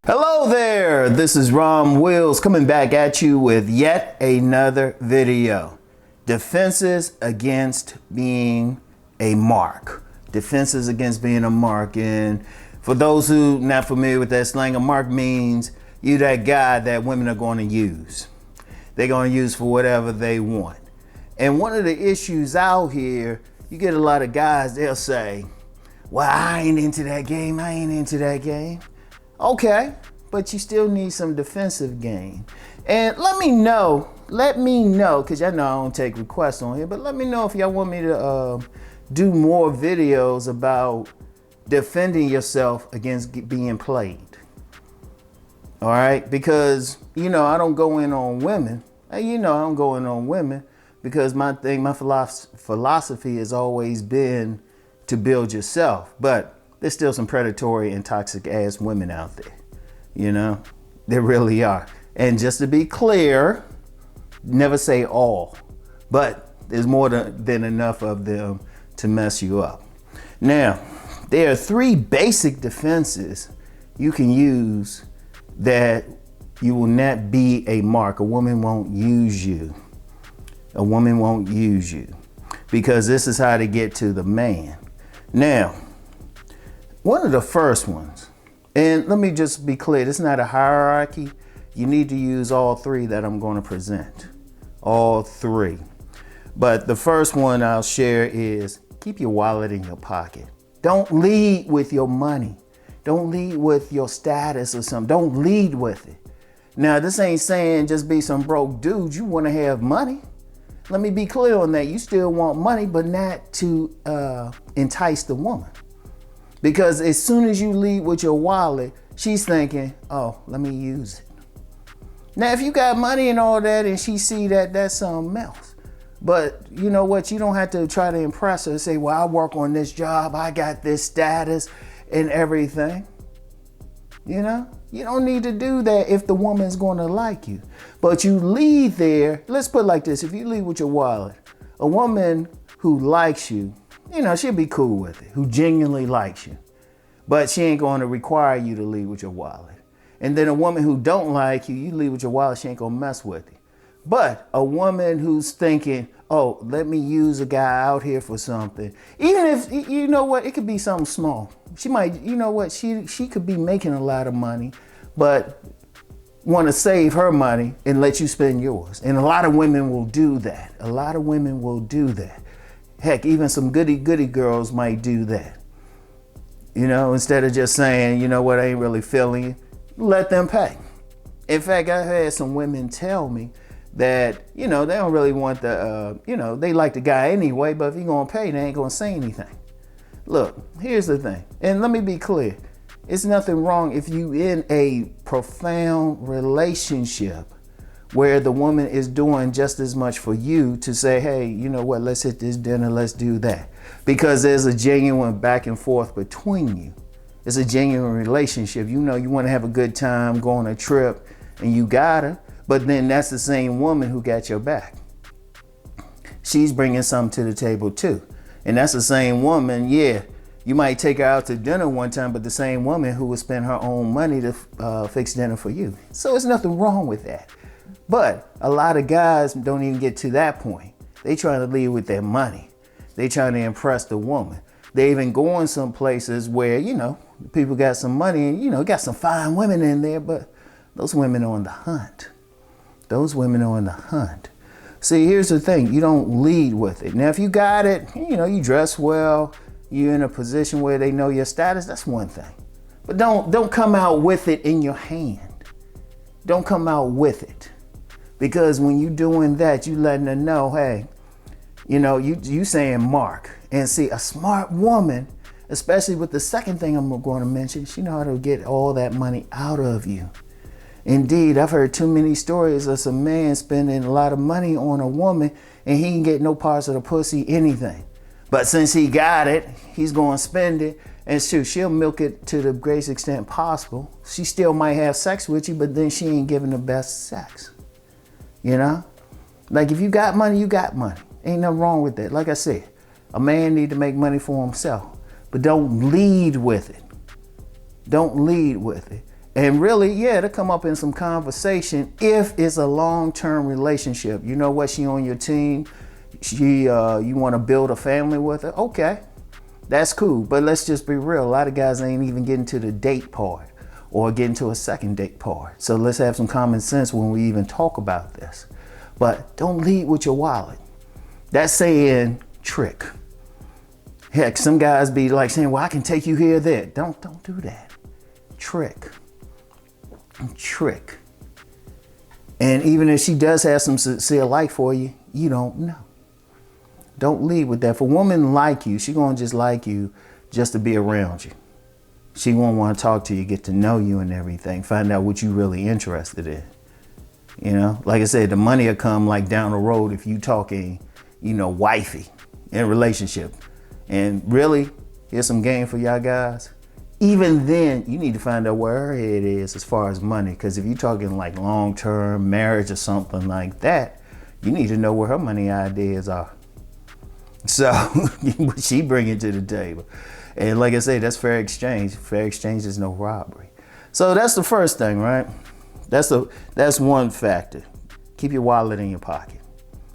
Hello there, this is Rom Wills coming back at you with yet another video. Defenses against being a mark. Defenses against being a mark. And for those who not familiar with that slang, a mark means you that guy that women are going to use. They're going to use for whatever they want. And one of the issues out here, you get a lot of guys, they'll say, well, I ain't into that game, I ain't into that game. Okay, but you still need some defensive game. And let me know, because I know I don't take requests on here, but let me know if y'all want me to do more videos about defending yourself against being played. All right, because, I don't go in on women. I don't go in on women because my philosophy has always been to build yourself. But there's still some predatory and toxic ass women out there. There really are. And just to be clear, never say all, but there's more than enough of them to mess you up. Now, there are 3 basic defenses you can use that you will not be a mark. A woman won't use you. A woman won't use you because this is how to get to the man. Now, one of the first ones, and let me just be clear, this is not a hierarchy. You need to use all 3 that I'm going to present. All 3. But the first one I'll share is keep your wallet in your pocket. Don't lead with your money. Don't lead with your status or something. Don't lead with it. Now, this ain't saying just be some broke dude. You want to have money. Let me be clear on that. You still want money, but not to entice the woman. Because as soon as you lead with your wallet, she's thinking, oh, let me use it. Now, if you got money and all that and she see that, that's something else. But you know what? You don't have to try to impress her and say, well, I work on this job. I got this status and everything. You don't need to do that if the woman's going to like you. But you lead there. Let's put it like this. If you lead with your wallet, a woman who likes you, she'll be cool with it, who genuinely likes you. But she ain't going to require you to lead with your wallet. And then a woman who don't like you, you lead with your wallet, she ain't going to mess with you. But a woman who's thinking, oh, let me use a guy out here for something. Even if, it could be something small. She might, she could be making a lot of money, but want to save her money and let you spend yours. And a lot of women will do that. A lot of women will do that. Heck, even some goody girls might do that. Instead of just saying, I ain't really feeling it, let them pay. In fact, I had some women tell me that, they don't really want they like the guy anyway, but if he's going to pay, they ain't going to say anything. Look, here's the thing. And let me be clear. It's nothing wrong if you in a profound relationship where the woman is doing just as much for you to say, hey, you know what, let's hit this dinner, let's do that. Because there's a genuine back and forth between you. It's a genuine relationship. You want to have a good time, go on a trip, and you got her. But then that's the same woman who got your back. She's bringing something to the table too. And that's the same woman, you might take her out to dinner one time, but the same woman who would spend her own money to fix dinner for you. So there's nothing wrong with that. But a lot of guys don't even get to that point. They trying to lead with their money. They trying to impress the woman. They even going some places where, people got some money and, got some fine women in there, but those women are on the hunt. Those women are on the hunt. See, here's the thing. You don't lead with it. Now, if you got it, you dress well, you're in a position where they know your status, that's one thing. But don't come out with it in your hand. Don't come out with it. Because when you doing that, you letting her know, hey, you saying mark. And see, a smart woman, especially with the second thing I'm going to mention, she know how to get all that money out of you. Indeed, I've heard too many stories of some man spending a lot of money on a woman and he ain't get no parts of the pussy, anything. But since he got it, he's going to spend it. And she'll milk it to the greatest extent possible. She still might have sex with you, but then she ain't giving the best sex. Like if you got money, you got money. Ain't nothing wrong with that. Like I said, a man need to make money for himself, but don't lead with it. Don't lead with it. And really, yeah, it'll come up in some conversation if it's a long-term relationship. You know what? She on your team. You want to build a family with her. Okay, that's cool. But let's just be real. A lot of guys ain't even getting to the date part or getting to a second date part. So let's have some common sense when we even talk about this. But don't lead with your wallet. That's saying trick. Heck, some guys be like saying, well, I can take you here, there. Don't do that. Trick. And even if she does have some sincere like for you, you don't know. Don't lead with that. If a woman like you, she gonna just like you just to be around you. She won't want to talk to you, get to know you and everything, find out what you really interested in. You know, like I said, the money will come like down the road if you talking, wifey in a relationship. And really, here's some game for y'all guys. Even then, you need to find out where her head is as far as money. Because if you're talking like long-term marriage or something like that, you need to know where her money ideas are. So what she bringing to the table. And like I say, that's fair exchange. Fair exchange is no robbery. So that's the first thing, right? That's one factor. Keep your wallet in your pocket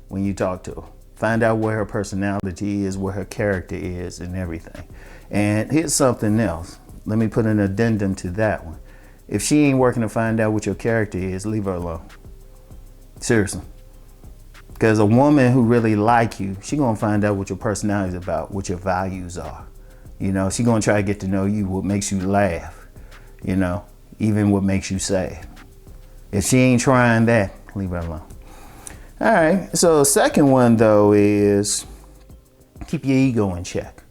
when you talk to her. Find out where her personality is, where her character is, and everything. And here's something else. Let me put an addendum to that one. If she ain't working to find out what your character is, leave her alone. Seriously. Because a woman who really like you, she gonna find out what your personality is about, what your values are. She gonna try to get to know you, what makes you laugh, even what makes you sad. If she ain't trying that, leave her alone. All right, so second one though is keep your ego in check.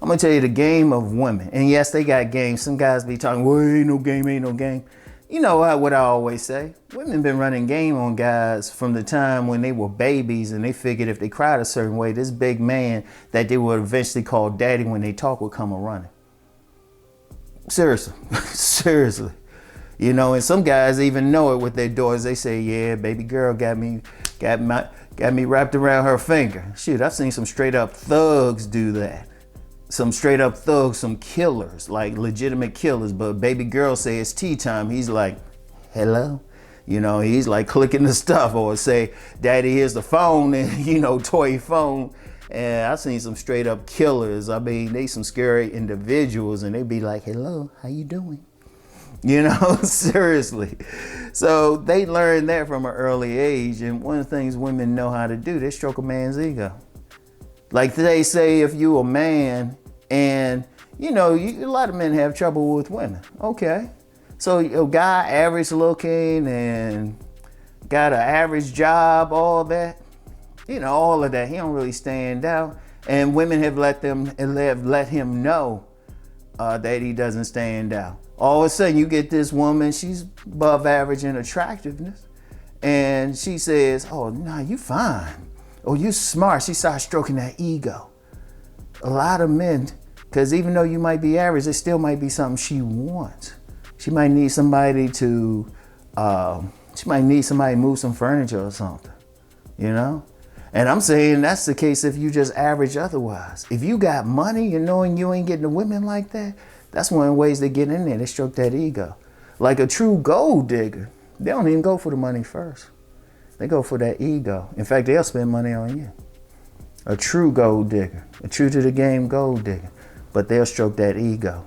I'm gonna tell you the game of women, and yes, they got games. Some guys be talking, well, ain't no game. You know what I always say? Women been running game on guys from the time when they were babies, and they figured if they cried a certain way, this big man that they would eventually call daddy when they talk would come a running. Seriously, seriously. And some guys even know it with their daughters. They say, yeah, baby girl got me wrapped around her finger. Shoot, I've seen some straight up thugs do that. Some straight up thugs, some killers, like legitimate killers. But baby girl say it's tea time. He's like, hello. He's like clicking the stuff, or say, daddy, here's the phone, and toy phone. And I've seen some straight up killers. I mean, they some scary individuals, and they be like, hello, how you doing? Seriously. So they learned that from an early age. And one of the things women know how to do, they stroke a man's ego. Like they say, if you a man and, a lot of men have trouble with women. Okay. So a guy average looking and got an average job, all that, all of that. He don't really stand out. And women have let him know that he doesn't stand out. All of a sudden you get this woman, she's above average in attractiveness. And she says, oh, no, you fine. Oh, you smart. She starts stroking that ego. A lot of men, because even though you might be average, it still might be something she wants. She might need somebody to move some furniture or something, And I'm saying that's the case if you just average otherwise. If you got money and knowing you ain't getting the women like that, that's one of the ways they get in there. They stroke that ego. Like a true gold digger, they don't even go for the money first. They go for that ego. In fact, they'll spend money on you. A true gold digger, a true to the game gold digger. But they'll stroke that ego,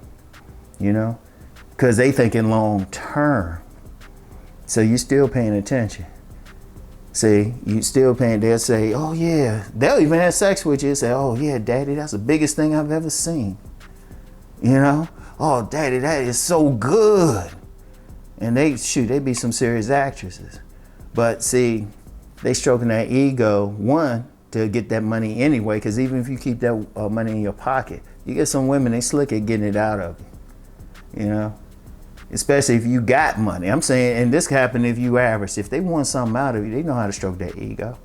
because they thinking long term. So you still paying attention. See, you still paying, they'll say, oh yeah. They'll even have sex with you and say, oh yeah, daddy, that's the biggest thing I've ever seen. Oh daddy, that is so good. And they be some serious actresses. But see, they stroking that ego, one, to get that money anyway, because even if you keep that money in your pocket, you get some women, they slick at getting it out of you, especially if you got money. I'm saying, and this can happen if you average. If they want something out of you, they know how to stroke that ego.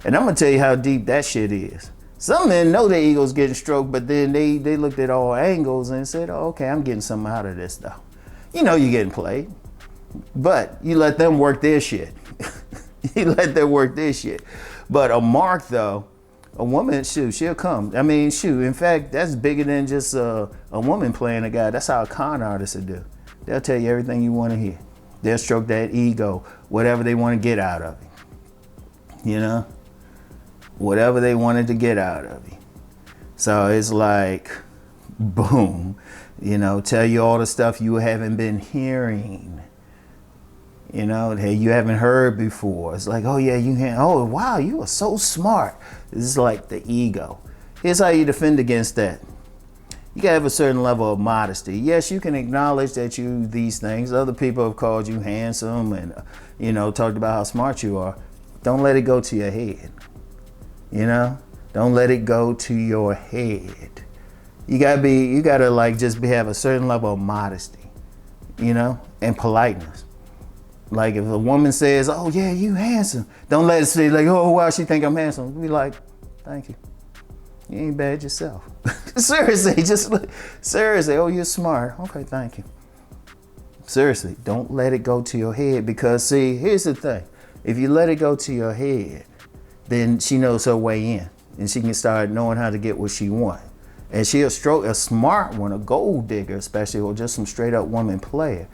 And I'm gonna tell you how deep that shit is. Some men know their ego's getting stroked, but then they looked at all angles and said, oh, okay, I'm getting something out of this though. You're getting played, but you let them work their shit. You let them work their shit. But a mark though, a woman, she'll come. I mean, in fact, that's bigger than just a woman playing a guy. That's how a con artist would do. They'll tell you everything you want to hear. They'll stroke that ego, whatever they want to get out of you. You know? Whatever they wanted to get out of you. So it's like, boom, you know, tell you all the stuff you haven't been hearing. You know, that you haven't heard before. It's like, oh yeah, oh wow, you are so smart. This is like the ego. Here's how you defend against that. You gotta have a certain level of modesty. Yes, you can acknowledge that you these things. Other people have called you handsome and, you know, talked about how smart you are. Don't let it go to your head. You know, don't let it go to your head. You gotta like just have a certain level of modesty, you know, and politeness. Like if a woman says, oh yeah, you handsome, don't let it say like, oh wow, she think I'm handsome. Be like, thank you. You ain't bad yourself. Seriously, seriously, oh, you're smart. Okay, thank you. Seriously, don't let it go to your head, because see, here's the thing. If you let it go to your head, then she knows her way in and she can start knowing how to get what she wants. And she'll stroke a smart one, a gold digger especially, or just some straight up woman player.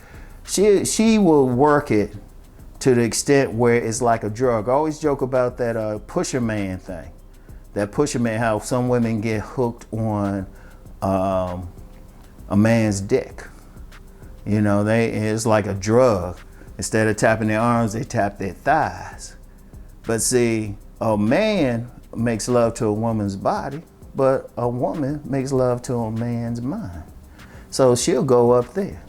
She will work it to the extent where it's like a drug. I always joke about that pusher man thing. That pusher man, how some women get hooked on a man's dick. You know, it's like a drug. Instead of tapping their arms, they tap their thighs. But see, a man makes love to a woman's body, but a woman makes love to a man's mind. So she'll go up there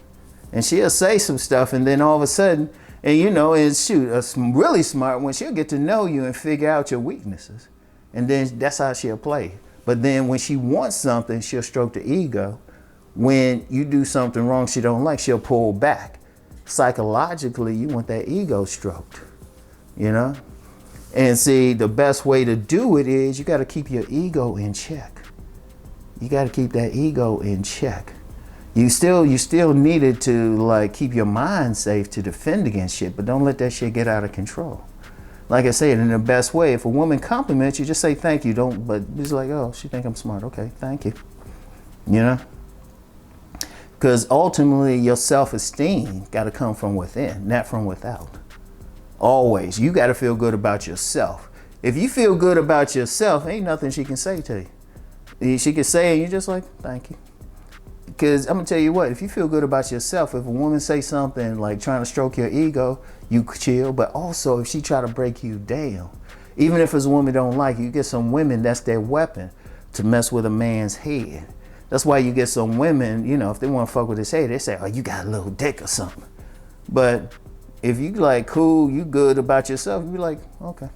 and she'll say some stuff, and then all of a sudden, and you know, and shoot, a really smart one, she'll get to know you and figure out your weaknesses. And then that's how she'll play. But then when she wants something, she'll stroke the ego. When you do something wrong she don't like, she'll pull back. Psychologically, you want that ego stroked, you know? And see, the best way to do it is you got to keep your ego in check. You got to keep that ego in check. You still needed to like keep your mind safe to defend against shit, but don't let that shit get out of control. Like I said, in the best way, if a woman compliments you, just say thank you. But just like, oh, she think I'm smart. Okay, thank you. You know? Because ultimately your self-esteem got to come from within, not from without. Always. You got to feel good about yourself. If you feel good about yourself, ain't nothing she can say to you. She can say, and you're just like, thank you. Because I'm going to tell you what, if you feel good about yourself, if a woman say something like trying to stroke your ego, you chill. But also if she try to break you down, even if it's a woman don't like you, get some women, that's their weapon to mess with a man's head. That's why you get some women, you know, if they want to fuck with his head, they say, oh, you got a little dick or something. But if you like cool, you good about yourself, you be like, okay.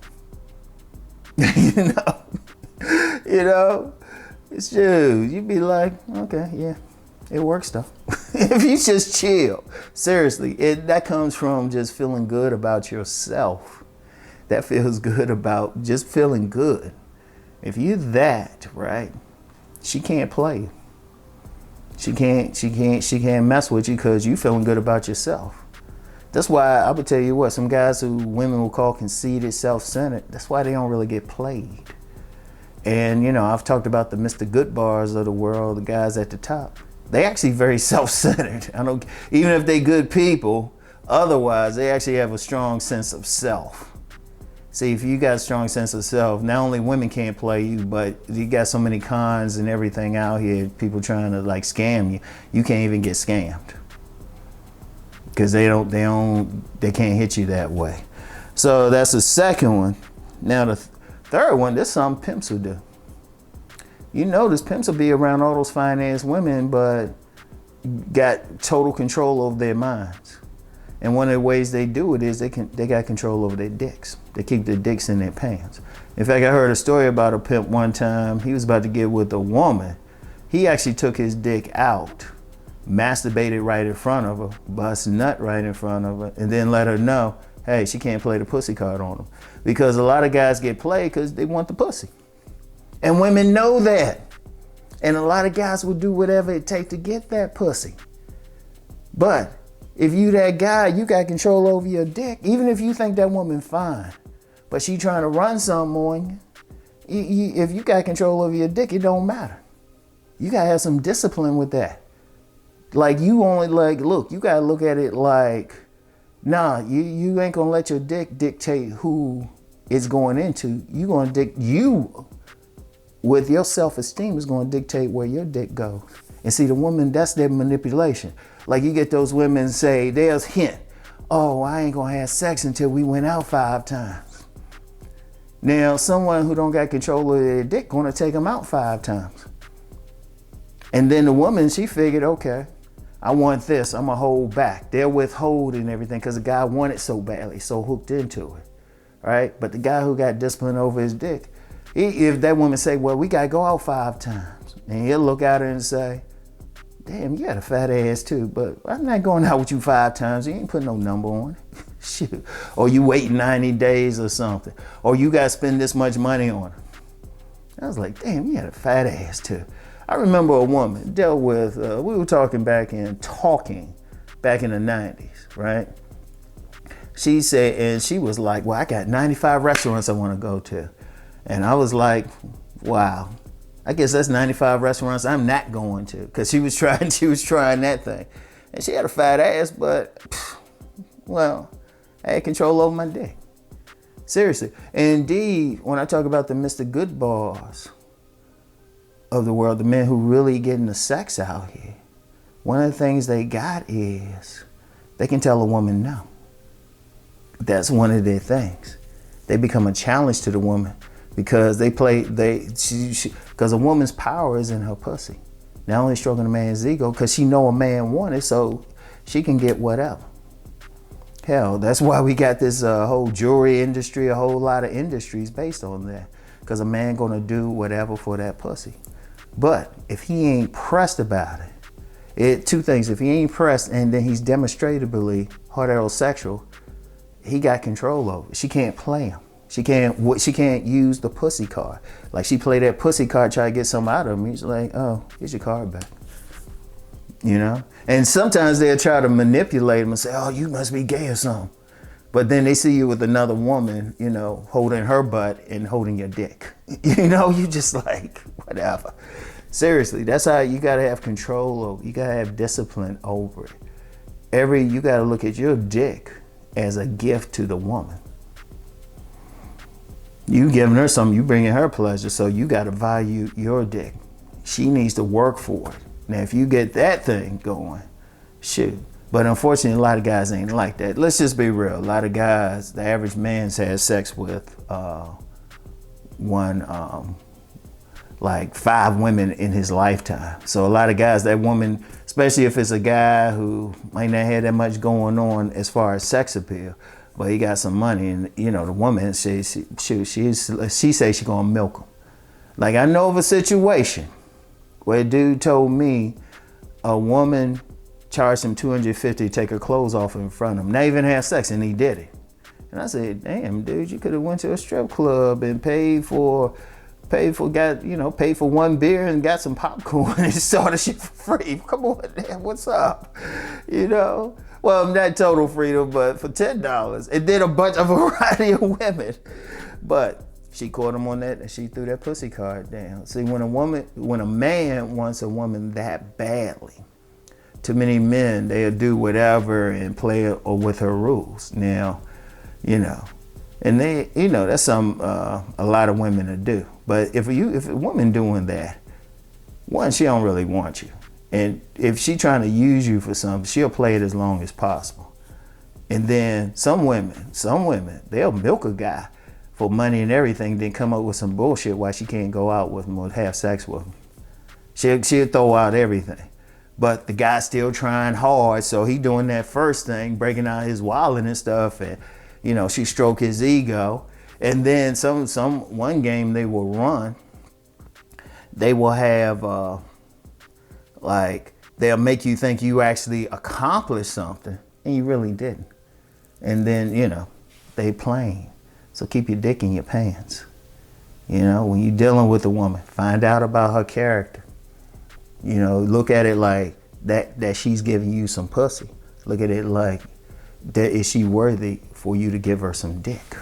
you know, it's you. You be like, okay, yeah. It works though. If you just chill, seriously, that comes from just feeling good about yourself. That feels good about just feeling good. If you're that, right, she can't play. She can't mess with you because you feeling good about yourself. That's why I would tell you what, some guys who women will call conceited, self-centered, that's why they don't really get played. And you know, I've talked about the Mr. Goodbars of the world, the guys at the top. They actually very self-centered. Even if they good people, otherwise they actually have a strong sense of self. See, if you got a strong sense of self, not only women can't play you, but you got so many cons and everything out here, people trying to like scam you, you can't even get scammed. Because they can't hit you that way. So that's the second one. Now the third one, this is something pimps will do. You notice pimps will be around all those fine-ass women, but got total control over their minds. And one of the ways they do it is they got control over their dicks. They keep their dicks in their pants. In fact, I heard a story about a pimp one time. He was about to get with a woman. He actually took his dick out, masturbated right in front of her, bust a nut right in front of her, and then let her know, hey, she can't play the pussy card on him. Because a lot of guys get played because they want the pussy. And women know that. And a lot of guys will do whatever it takes to get that pussy. But if you that guy, you got control over your dick. Even if you think that woman fine, but she trying to run something on you, if you got control over your dick, it don't matter. You got to have some discipline with that. Like you only like, look, you gotta look at it like, nah, you ain't gonna let your dick dictate who it's going into. You with your self-esteem is gonna dictate where your dick goes. And see, the woman, that's their manipulation. Like you get those women say, there's hint, oh, I ain't gonna have sex until we went out 5 times. Now, someone who don't got control of their dick gonna take them out 5 times. And then the woman, she figured, okay, I want this, I'm gonna hold back. They're withholding everything because the guy wanted so badly, so hooked into it, right? But the guy who got discipline over his dick, if that woman say, well, we gotta go out 5 times, and he'll look at her and say, damn, you got a fat ass too, but I'm not going out with you 5 times. You ain't putting no number on it. Shoot. Or you wait 90 days or something. Or you got to spend this much money on it. I was like, damn, you got a fat ass too. I remember a woman dealt with, we were talking back in the 90s, right? She said, and she was like, well, I got 95 restaurants I want to go to. And I was like, wow. I guess that's 95 restaurants I'm not going to, because she was trying that thing. And she had a fat ass, but, well, I had control over my dick. Seriously. And indeed, when I talk about the Mr. Goodbars of the world, the men who really getting the sex out here, one of the things they got is they can tell a woman no. That's one of their things. They become a challenge to the woman. Because because a woman's power is in her pussy. Not only stroking a man's ego, because she know a man want it, so she can get whatever. Hell, that's why we got this whole jewelry industry, a whole lot of industries based on that. Because a man gonna do whatever for that pussy. But if he ain't pressed about it, two things. If he ain't pressed and then he's demonstrably heterosexual, he got control over it. She can't play him. She can't use the pussy card. Like she play that pussy card, try to get something out of him. He's like, oh, here's your card back. You know? And sometimes they'll try to manipulate him and say, oh, you must be gay or something. But then they see you with another woman, you know, holding her butt and holding your dick. You know, you just like, whatever. Seriously, that's how you gotta have control over, you gotta have discipline over it. You gotta look at your dick as a gift to the woman. You giving her something, you bringing her pleasure, so you got to value your dick. She needs to work for it. Now, if you get that thing going, shoot. But unfortunately, a lot of guys ain't like that. Let's just be real. A lot of guys, the average man's had sex with like 5 women in his lifetime. So a lot of guys, that woman, especially if it's a guy who might not have that much going on as far as sex appeal, but he got some money, and you know the woman, she say she gonna milk him. Like I know of a situation where a dude told me a woman charged him $250 to take her clothes off in front of him, not even have sex, and he did it. And I said, damn, dude, you could have went to a strip club and paid for 1 beer and got some popcorn and saw the shit for free. Come on, man, what's up? You know? Well, not total freedom, but for $10. And then a variety of women. But she caught him on that and she threw that pussy card down. See, when a man wants a woman that badly, too many men, they'll do whatever and play with her rules. Now, you know, and they, you know, that's some a lot of women to do. But if a woman doing that, one, she don't really want you. And if she trying to use you for something, she'll play it as long as possible. And then some women, they'll milk a guy for money and everything, then come up with some bullshit why she can't go out with him or have sex with him. She'll throw out everything. But the guy's still trying hard, so he doing that first thing, breaking out his wallet and stuff, and you know, she stroke his ego. And then one game they will run, they will have like they'll make you think you actually accomplished something and you really didn't. And then, you know, they playing. So keep your dick in your pants. You know, when you're dealing with a woman, find out about her character. You know, look at it like that she's giving you some pussy. Look at it like, is she worthy for you to give her some dick?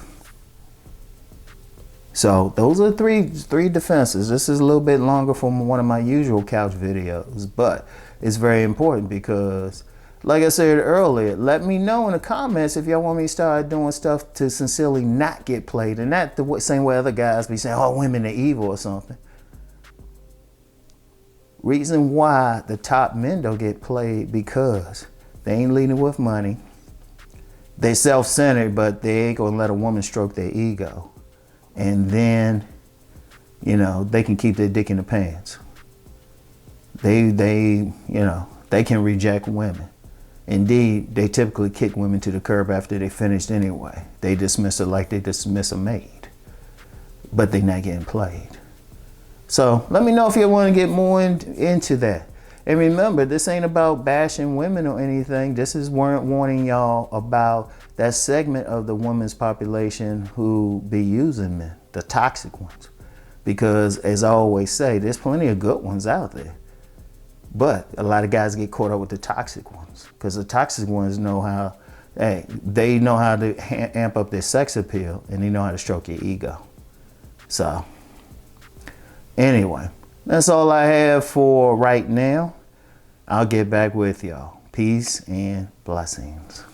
So those are three defenses. This is a little bit longer from one of my usual couch videos, but it's very important because, like I said earlier, let me know in the comments if y'all want me to start doing stuff to sincerely not get played, and not the same way other guys be saying, oh, women are evil or something. Reason why the top men don't get played, because they ain't leading with money. They self-centered, but they ain't gonna let a woman stroke their ego. And then, you know, they can keep their dick in the pants. They can reject women. Indeed, they typically kick women to the curb after they finished anyway. They dismiss her like they dismiss a maid, but they're not getting played. So let me know if you want to get more into that. And remember, this ain't about bashing women or anything. This is warning y'all about that segment of the women's population who be using men, the toxic ones. Because as I always say, there's plenty of good ones out there. But a lot of guys get caught up with the toxic ones, because the toxic ones know how, they know how to amp up their sex appeal, and they know how to stroke your ego. So anyway, that's all I have for right now. I'll get back with y'all. Peace and blessings.